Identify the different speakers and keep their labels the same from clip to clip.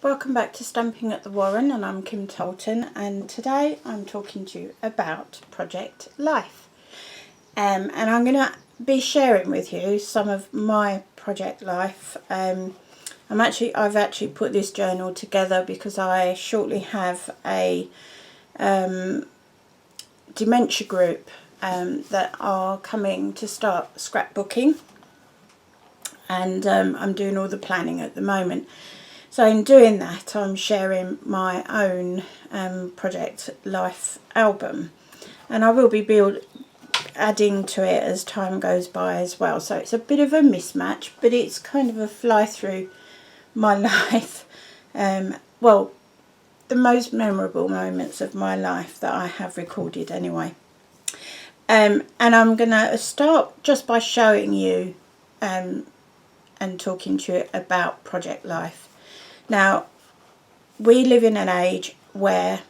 Speaker 1: Welcome back to Stamping at the Warren, and I'm Kim Tolton, and today I'm talking to you about Project Life. And I'm going to be sharing with you some of my Project Life. I've actually put this journal together because I shortly have a dementia group that are coming to start scrapbooking, and I'm doing all the planning at the moment. So in doing that, I'm sharing my own Project Life album, and I will be adding to it as time goes by as well. So it's a bit of a mismatch, but it's kind of a fly through my life. Well, the most memorable moments of my life that I have recorded anyway. And I'm going to start just by showing you and talking to you about Project Life. Now, we live in an age where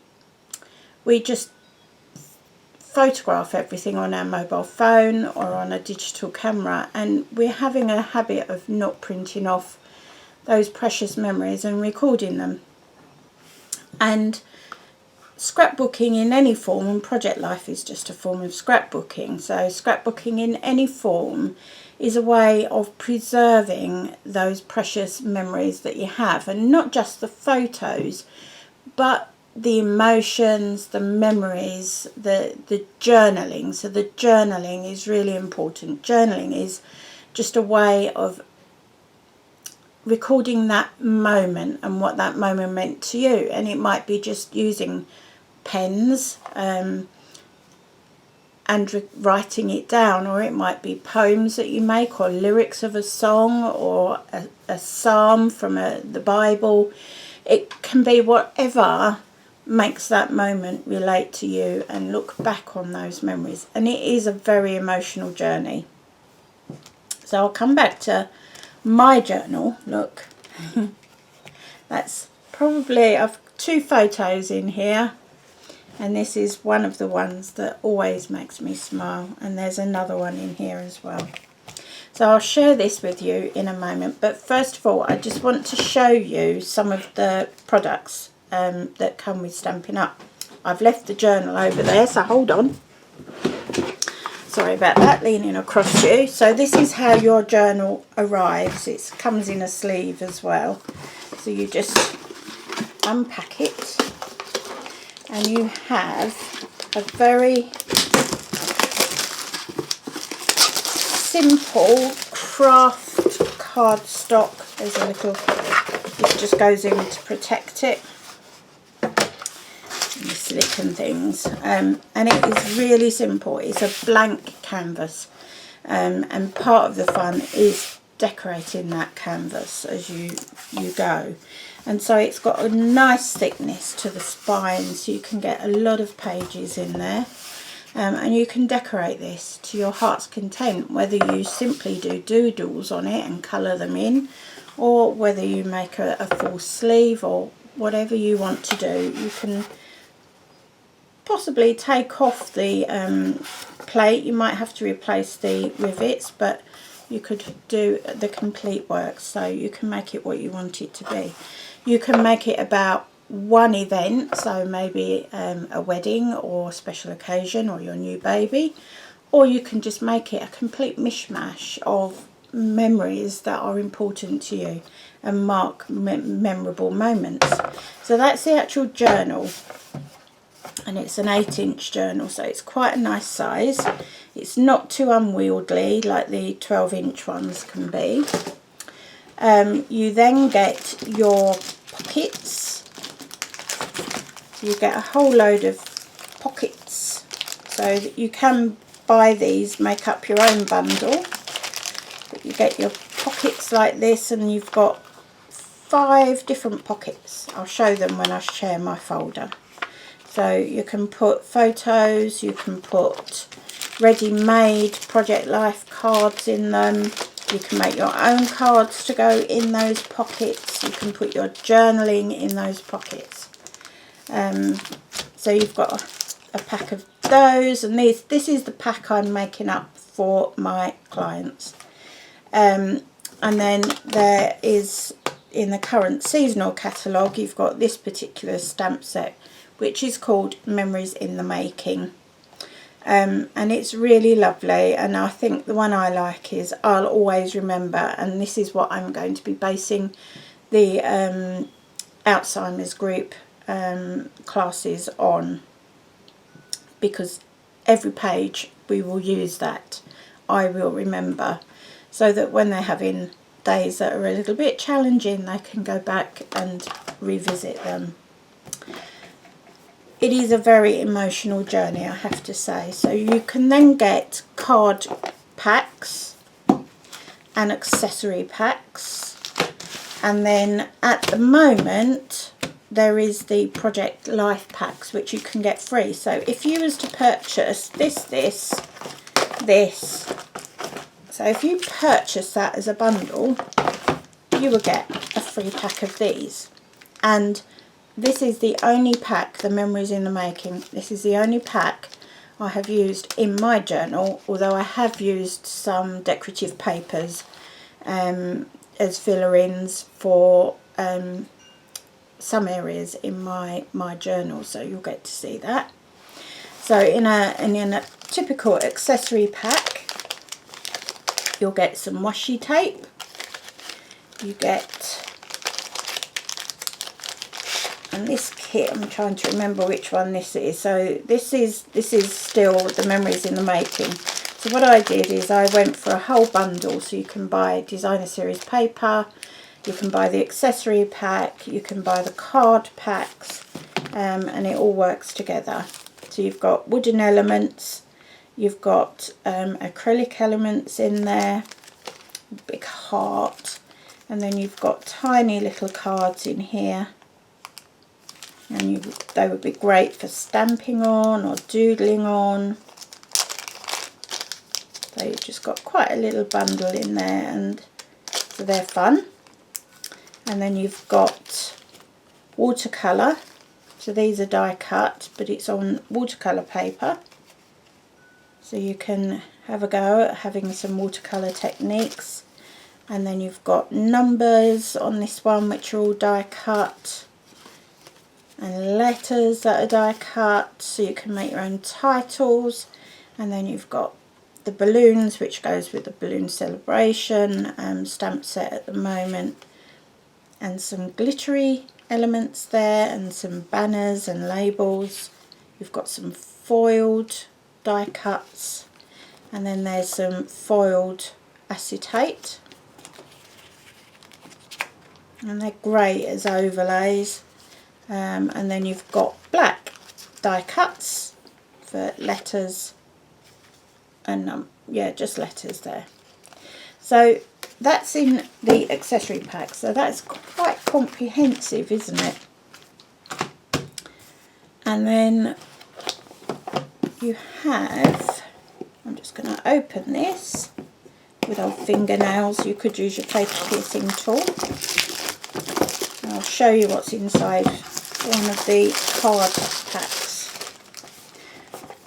Speaker 1: we just photograph everything on our mobile phone or on a digital camera, and we're having a habit of not printing off those precious memories and recording them. And scrapbooking in any form, and Project Life is just a form of scrapbooking, so scrapbooking in any form is a way of preserving those precious memories that you have, and not just the photos, but the emotions, the memories, the journaling. So the journaling is really important. Journaling is just a way of recording that moment and what that moment meant to you, and it might be just using pens and writing it down, or it might be poems that you make, or lyrics of a song, or a psalm from the Bible. It can be whatever makes that moment relate to you and look back on those memories, and it is a very emotional journey. So I'll come back to my journal. Look, that's probably, I've 2 photos in here, and this is one of the ones that always makes me smile, and there's another one in here as well. So I'll share this with you in a moment, but first of all I just want to show you some of the products that come with Stampin' Up. I've left the journal over there, so hold on. Sorry about that, leaning across you. So this is how your journal arrives. It comes in a sleeve as well. So you just unpack it, and you have a very simple craft cardstock. There's a little, it just goes in to protect it, and the silicone things, and it is really simple. It's a blank canvas, and part of the fun is decorating that canvas as you go. And so it's got a nice thickness to the spine, so you can get a lot of pages in there, and you can decorate this to your heart's content, whether you simply do doodles on it and colour them in, or whether you make a full sleeve, or whatever you want to do. You can possibly take off the plate. You might have to replace the rivets, but you could do the complete work, so you can make it what you want it to be. You can make it about one event, so maybe a wedding or special occasion or your new baby, or you can just make it a complete mishmash of memories that are important to you and mark memorable moments. So that's the actual journal, and it's an 8-inch journal, so it's quite a nice size. It's not too unwieldy like the 12-inch ones can be. You then get your pockets. You get a whole load of pockets, so that you can buy these, make up your own bundle. But you get your pockets like this, and you've got 5 different pockets. I'll show them when I share my folder. So you can put photos, you can put ready-made Project Life cards in them. You can make your own cards to go in those pockets. You can put your journaling in those pockets. So you've got a pack of those, and this is the pack I'm making up for my clients. And then there is in the current seasonal catalogue, you've got this particular stamp set, which is called Memories in the Making. And it's really lovely, and I think the one I like is I'll Always Remember, and this is what I'm going to be basing the Alzheimer's group classes on, because every page we will use that I will remember, so that when they're having days that are a little bit challenging, they can go back and revisit them. It is a very emotional journey, I have to say. So you can then get card packs and accessory packs, and then at the moment there is the Project Life packs, which you can get free. So if you was to purchase this, so if you purchase that as a bundle, you will get a free pack of these. And this is the only pack, the Memories in the Making, this is the only pack I have used in my journal, although I have used some decorative papers as filler-ins for some areas in my journal, so you'll get to see that. So in a typical accessory pack, you'll get some washi tape, you get, and this kit, I'm trying to remember which one this is. So this is still the Memories in the Making. So what I did is I went for a whole bundle. So you can buy designer series paper, you can buy the accessory pack, you can buy the card packs, and it all works together. So you've got wooden elements, you've got acrylic elements in there, big heart, and then you've got tiny little cards in here. And they would be great for stamping on or doodling on. So you've just got quite a little bundle in there, and so they're fun. And then you've got watercolour. So these are die cut, but it's on watercolour paper. So you can have a go at having some watercolour techniques. And then you've got numbers on this one, which are all die cut, and letters that are die cut, so you can make your own titles. And then you've got the balloons, which goes with the balloon celebration stamp set at the moment, and some glittery elements there, and some banners and labels. You've got some foiled die cuts, and then there's some foiled acetate, and they're great as overlays. And then you've got black die cuts for letters, and yeah, just letters there. So that's in the accessory pack, so that's quite comprehensive, isn't it? And then you have, I'm just going to open this with our fingernails. You could use your paper piercing tool. And I'll show you what's inside one of the card packs,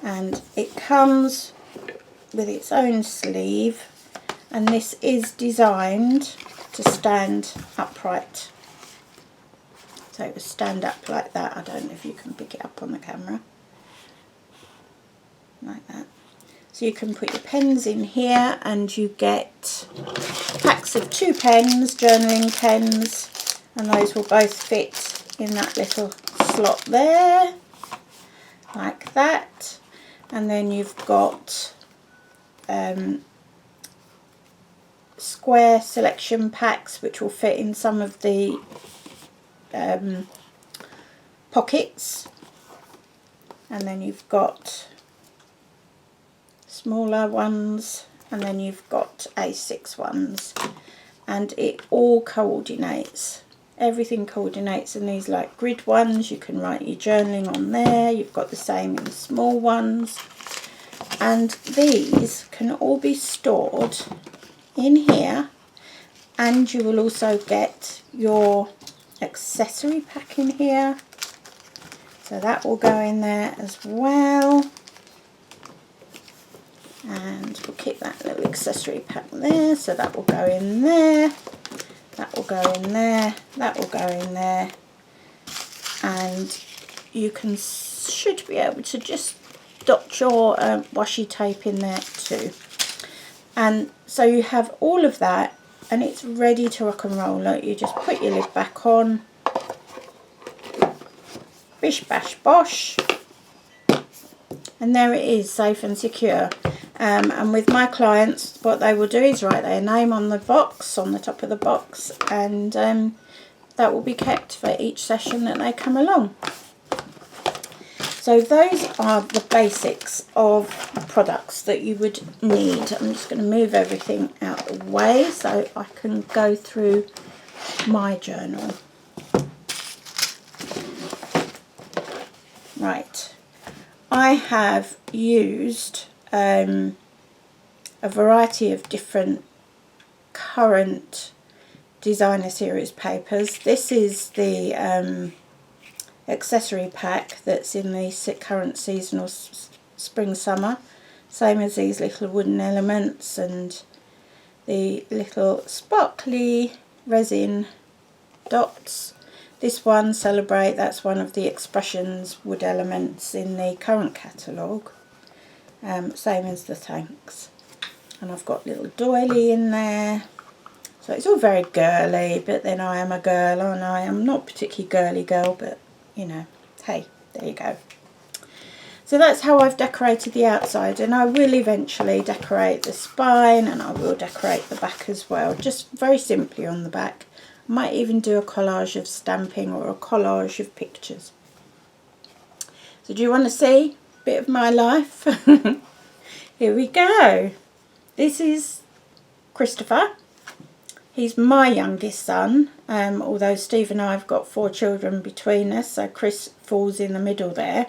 Speaker 1: and it comes with its own sleeve, and this is designed to stand upright, so it will stand up like that. I don't know if you can pick it up on the camera, like that. So you can put your pens in here, and you get packs of 2 pens, journaling pens, and those will both fit in that little slot there, like that. And then you've got square selection packs, which will fit in some of the pockets. And then you've got smaller ones, and then you've got A6 ones, and it all coordinates. Everything coordinates in these like grid ones. You can write your journaling on there. You've got the same in the small ones, and these can all be stored in here. And you will also get your accessory pack in here, so that will go in there as well. And we'll keep that little accessory pack there, so that will go in there. That will go in there, that will go in there, and you should be able to just dot your washi tape in there too. And so you have all of that, and it's ready to rock and roll. Look, you just put your lid back on, bish bash bosh, and there it is, safe and secure. And with my clients, what they will do is write their name on the box, on the top of the box, and that will be kept for each session that they come along. So those are the basics of products that you would need. I'm just going to move everything out of the way so I can go through my journal. Right, I have used a variety of different current designer series papers. This is the accessory pack that's in the current seasonal spring summer, same as these little wooden elements and the little sparkly resin dots. This one, Celebrate, that's one of the expressions wood elements in the current catalogue, same as the thanks. And I've got little doily in there, so it's all very girly, but then I am a girl, and I am not particularly girly girl, but you know, hey, there you go. So that's how I've decorated the outside, and I will eventually decorate the spine, and I will decorate the back as well, just very simply on the back. I might even do a collage of stamping or a collage of pictures. So do you want to see a bit of my life? Here we go. This is Christopher. He's my youngest son, although Steve and I have got 4 children between us, so Chris falls in the middle there.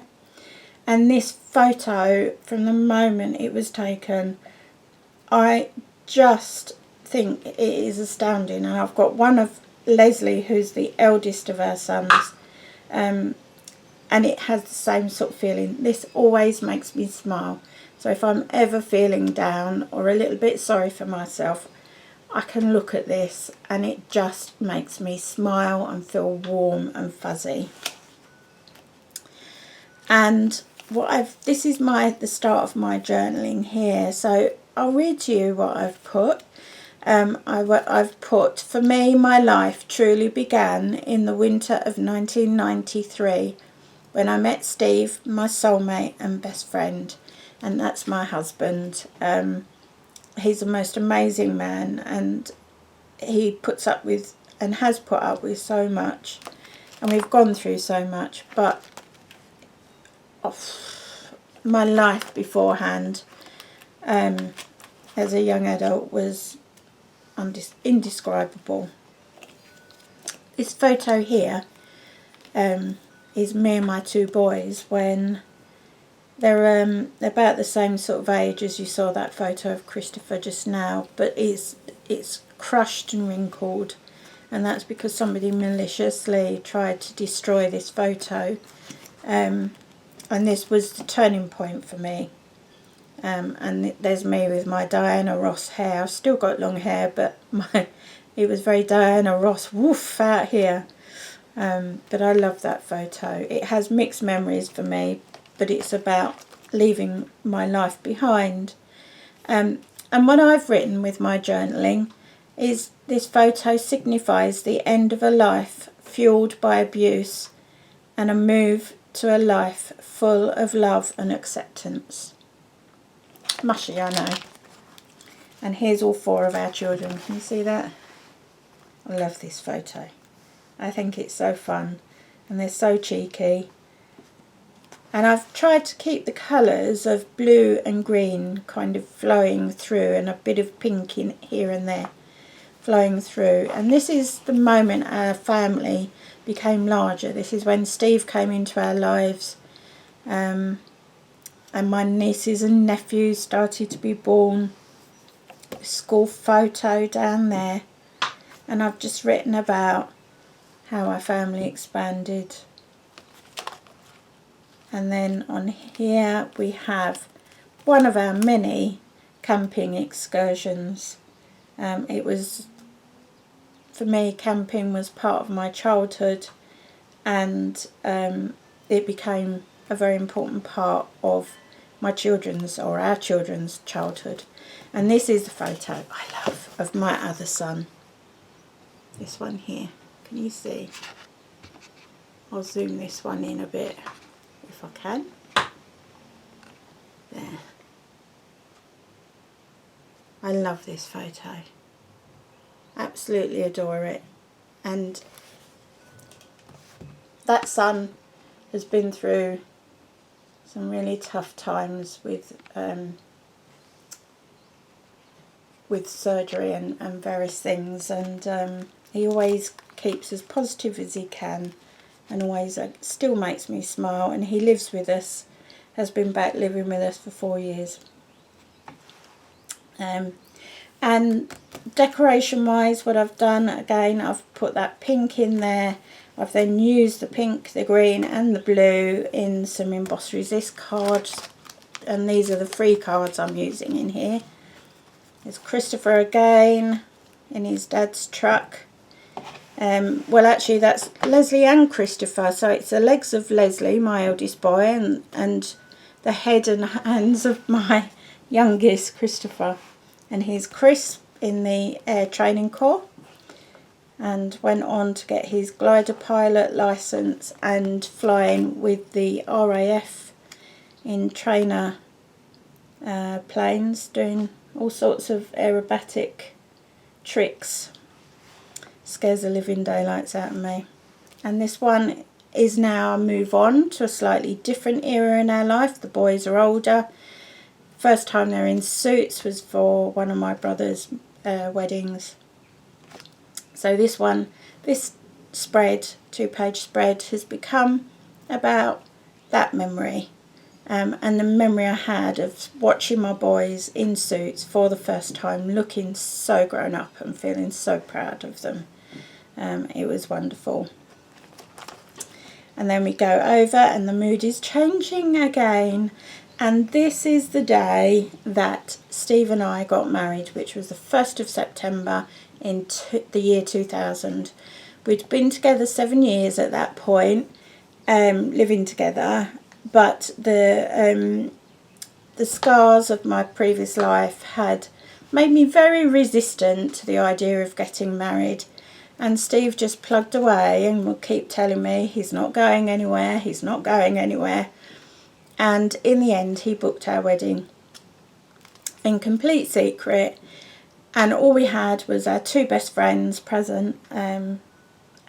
Speaker 1: And this photo, from the moment it was taken, I just think it is astounding. And I've got one of Leslie, who's the eldest of our sons, and it has the same sort of feeling. This always makes me smile. So if I'm ever feeling down or a little bit sorry for myself, I can look at this and it just makes me smile and feel warm and fuzzy. And this is the start of my journaling here. So I'll read to you what I've put. I've put, for me, my life truly began in the winter of 1993 when I met Steve, my soulmate and best friend, and that's my husband. He's the most amazing man, and he puts up with and has put up with so much, and we've gone through so much, but my life beforehand as a young adult was indescribable. This photo here is me and my 2 boys when they're about the same sort of age as you saw that photo of Christopher just now, but it's crushed and wrinkled, and that's because somebody maliciously tried to destroy this photo, and this was the turning point for me. And there's me with my Diana Ross hair. I've still got long hair, but it was very Diana Ross woof out here. But I love that photo. It has mixed memories for me, but it's about leaving my life behind. And what I've written with my journaling is this photo signifies the end of a life fueled by abuse and a move to a life full of love and acceptance. Mushy, I know. And here's all 4 of our children. Can you see that? I love this photo. I think it's so fun, and they're so cheeky. And I've tried to keep the colours of blue and green kind of flowing through, and a bit of pink in here and there flowing through. And this is the moment our family became larger. This is when Steve came into our lives, and my nieces and nephews started to be born. School photo down there, and I've just written about how our family expanded. And then on here we have one of our many camping excursions. It was for me, camping was part of my childhood, and it became a very important part of my children's, or our children's, childhood. And this is the photo I love of my other son. This one here. Can you see? I'll zoom this one in a bit if I can. There. I love this photo. Absolutely adore it. And that son has been through some really tough times with surgery and various things, and he always keeps as positive as he can, and always still makes me smile. And he lives with us, has been back living with us for 4 years. And decoration wise, what I've done, again, I've put that pink in there. I've then used the pink, the green and the blue in some embossed resist cards, and these are the 3 cards I'm using in here. There's Christopher again in his dad's truck. Well, actually that's Leslie and Christopher, so it's the legs of Leslie, my eldest boy, and the head and hands of my youngest, Christopher. And here's Chris in the Air Training Corps, and went on to get his glider pilot licence and flying with the RAF in trainer planes, doing all sorts of aerobatic tricks. Scares the living daylights out of me. And this one is now a move on to a slightly different era in our life. The boys are older. First time they're in suits was for one of my brother's weddings. So this one, this spread, 2-page spread, has become about that memory. And the memory I had of watching my boys in suits for the first time, looking so grown up and feeling so proud of them. It was wonderful. And then we go over, and the mood is changing again. And this is the day that Steve and I got married, which was the 1st of September in the year 2000. We'd been together 7 years at that point, living together. But the scars of my previous life had made me very resistant to the idea of getting married. And Steve just plugged away and would keep telling me he's not going anywhere, he's not going anywhere. And in the end, he booked our wedding in complete secret. And all we had was our 2 best friends present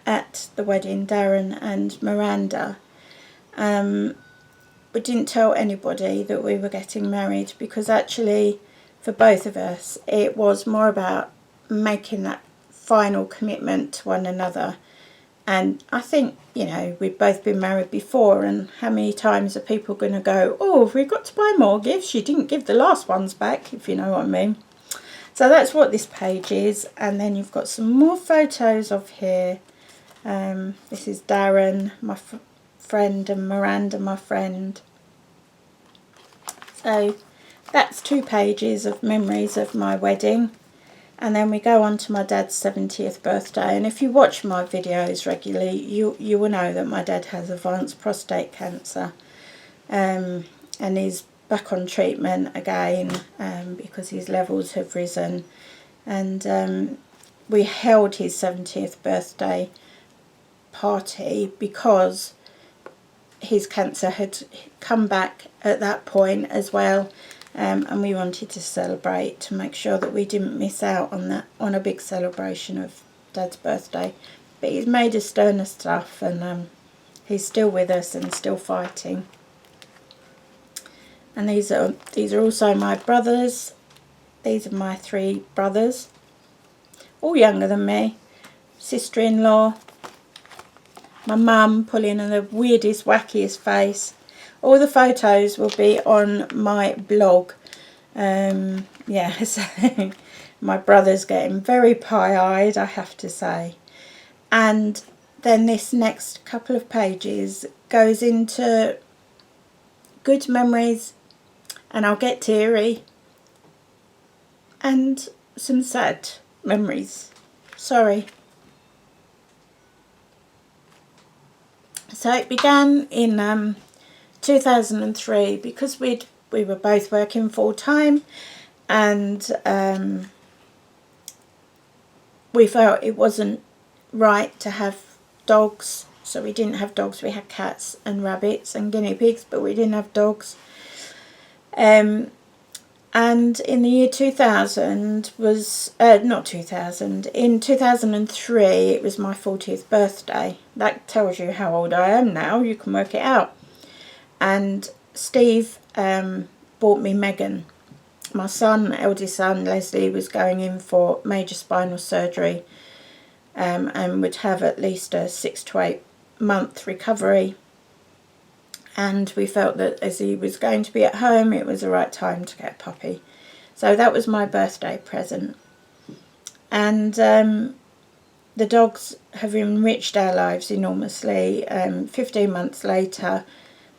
Speaker 1: at the wedding, Darren and Miranda. We didn't tell anybody that we were getting married, because actually for both of us it was more about making that final commitment to one another. And I think, you know, we've both been married before, and how many times are people going to go, oh, we've got to buy more gifts, you didn't give the last ones back, if you know what I mean. So that's what this page is. And then you've got some more photos of here. This is Darren, my friend, and Miranda, my friend. So that's 2 pages of memories of my wedding. And then we go on to my dad's 70th birthday. And if you watch my videos regularly, you will know that my dad has advanced prostate cancer, and is back on treatment again because his levels have risen. And we held his 70th birthday party because his cancer had come back at that point as well, and we wanted to celebrate, to make sure that we didn't miss out on a big celebration of Dad's birthday. But he's made us sterner stuff, and he's still with us and still fighting. And these are also my brothers. These are my 3 brothers, all younger than me. Sister-in-law, my mum pulling in the weirdest, wackiest face. All the photos will be on my blog. Yeah, so my brother's getting very pie-eyed, I have to say. And then this next couple of pages goes into good memories, and I'll get teary, and some sad memories. Sorry. So it began in 2003 because we were both working full-time, and we felt it wasn't right to have dogs. So we didn't have dogs. We had cats and rabbits and guinea pigs, but we didn't have dogs. And in the year 2000 was, not 2000, in 2003 it was my 40th birthday. That tells you how old I am now, you can work it out. And Steve bought me Megan. My son, eldest son, Leslie, was going in for major spinal surgery and would have at least a 6 to 8 month recovery. And we felt that as he was going to be at home, it was the right time to get a puppy. So that was my birthday present. And the dogs have enriched our lives enormously. 15 months later,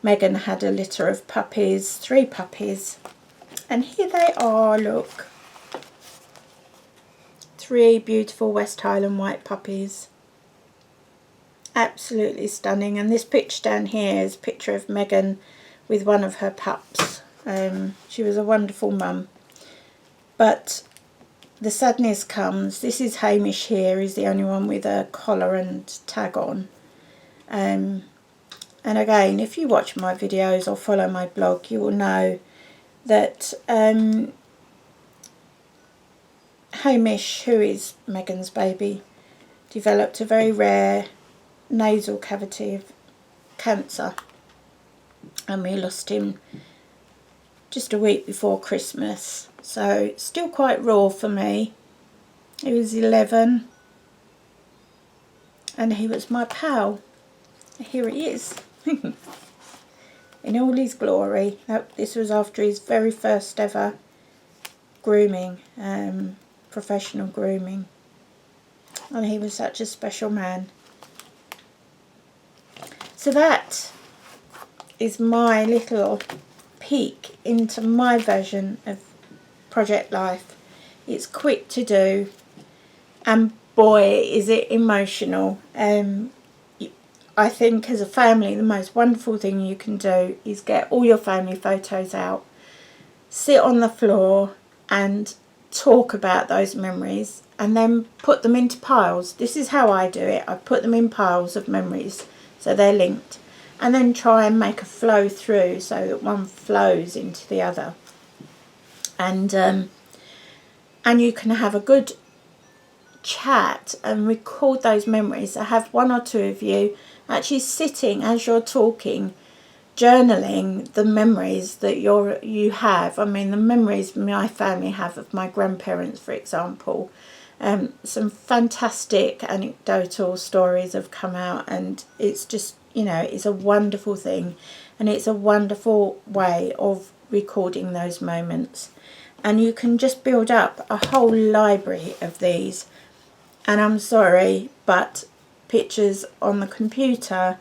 Speaker 1: Megan had a litter of puppies, 3 puppies. And here they are, look. 3 beautiful West Highland white puppies. Absolutely stunning. And this picture down here is a picture of Megan with one of her pups. She was a wonderful mum. But the sadness comes. This is Hamish here. He's the only one with a collar and tag on. And again, if you watch my videos or follow my blog, you will know that Hamish, who is Megan's baby, developed a very rare nasal cavity cancer, and we lost him just a week before Christmas. So still quite raw for me. He was 11 and he was my pal. Here he is in all his glory. This was after his very first ever grooming, professional grooming, and he was such a special man. So that is my little peek into my version of project life. It's quick to do, and boy is it emotional. I think as a family the most wonderful thing you can do is get all your family photos out, sit on the floor and talk about those memories, and then put them into piles. This is how I do it. I put them in piles of memories so they're linked, and then try and make a flow through so that one flows into the other. And you can have a good chat and record those memories. So have 1 or 2 of you actually sitting as you're talking, journaling the memories that you have. I mean, the memories my family have of my grandparents, for example. Some fantastic anecdotal stories have come out, and it's just, you know, it's a wonderful thing, and it's a wonderful way of recording those moments. And you can just build up a whole library of these. And I'm sorry, but pictures on the computer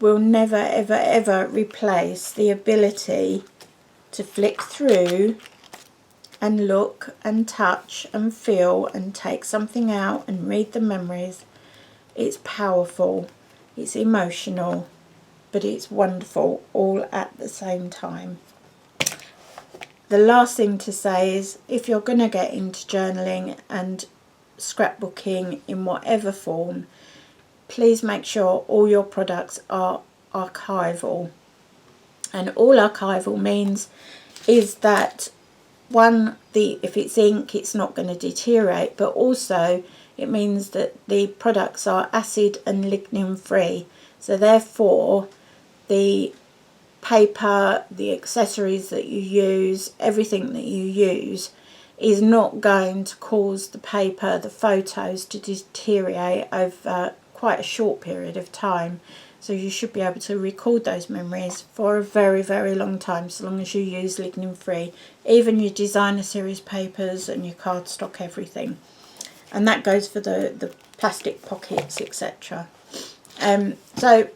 Speaker 1: will never ever ever replace the ability to flick through and look and touch and feel and take something out and read the memories. It's powerful, it's emotional, but it's wonderful all at the same time. The last thing to say is, if you're going to get into journaling and scrapbooking in whatever form, please make sure all your products are archival. And all archival means is that, one, if it's ink, it's not going to deteriorate, but also it means that the products are acid and lignin free. So therefore the paper, the accessories that you use, everything that you use is not going to cause the paper, the photos, to deteriorate over quite a short period of time. So you should be able to record those memories for a very, very long time, so long as you use lignin free, even your designer series papers and your cardstock, everything. And that goes for the plastic pockets, etc. So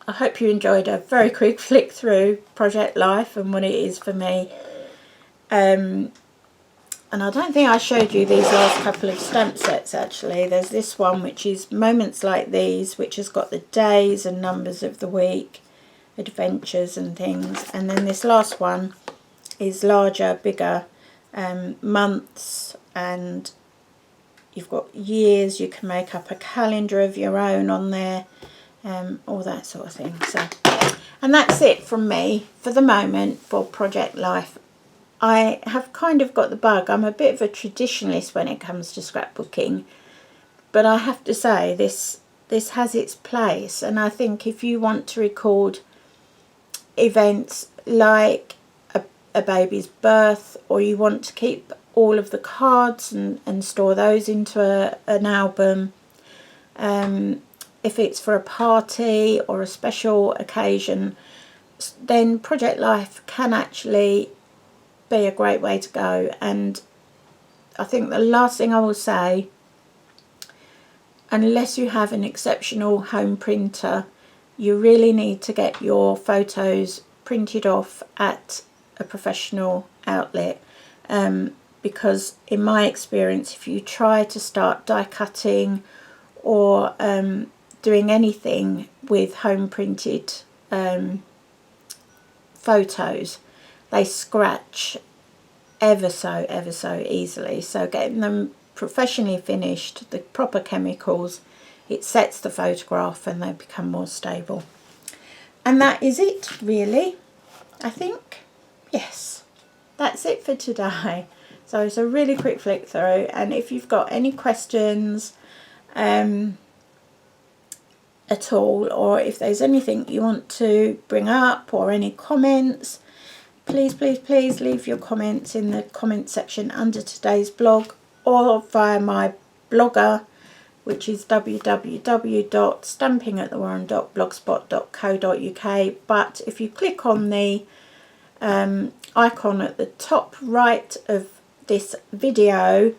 Speaker 1: I hope you enjoyed a very quick flick through Project Life and what it is for me. and I don't think I showed you these last couple of stamp sets actually. There's this one which is Moments Like These, which has got the days and numbers of the week, adventures and things, and then this last one is larger, bigger, months, and you've got years. You can make up a calendar of your own on there, all that sort of thing. So, and that's it from me for the moment for Project Life. I have kind of got the bug. I'm a bit of a traditionalist when it comes to scrapbooking, but I have to say this has its place. And I think if you want to record events like a baby's birth, or you want to keep all of the cards and store those into an album, if it's for a party or a special occasion, then Project Life can actually be a great way to go. And I think the last thing I will say, unless you have an exceptional home printer, you really need to get your photos printed off at a professional outlet, because in my experience, if you try to start die cutting or doing anything with home printed photos, they scratch ever so easily. So getting them professionally finished, the proper chemicals, it sets the photograph and they become more stable. And that is it really, I think. Yes, that's it for today. So it's a really quick flick through, and if you've got any questions at all, or if there's anything you want to bring up or any comments, please leave your comments in the comment section under today's blog or via my blogger, which is www.stampingatthewarren.blogspot.co.uk. But if you click on the icon at the top right of this video,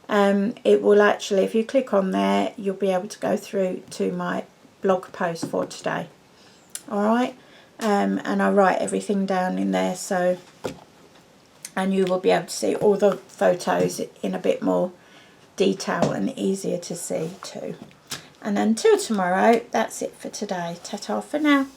Speaker 1: it will actually, if you click on there, you'll be able to go through to my blog post for today. Alright, and I write everything down in there, so, and you will be able to see all the photos in a bit more detail and easier to see too. And until tomorrow, that's it for today. Ta-ta for now.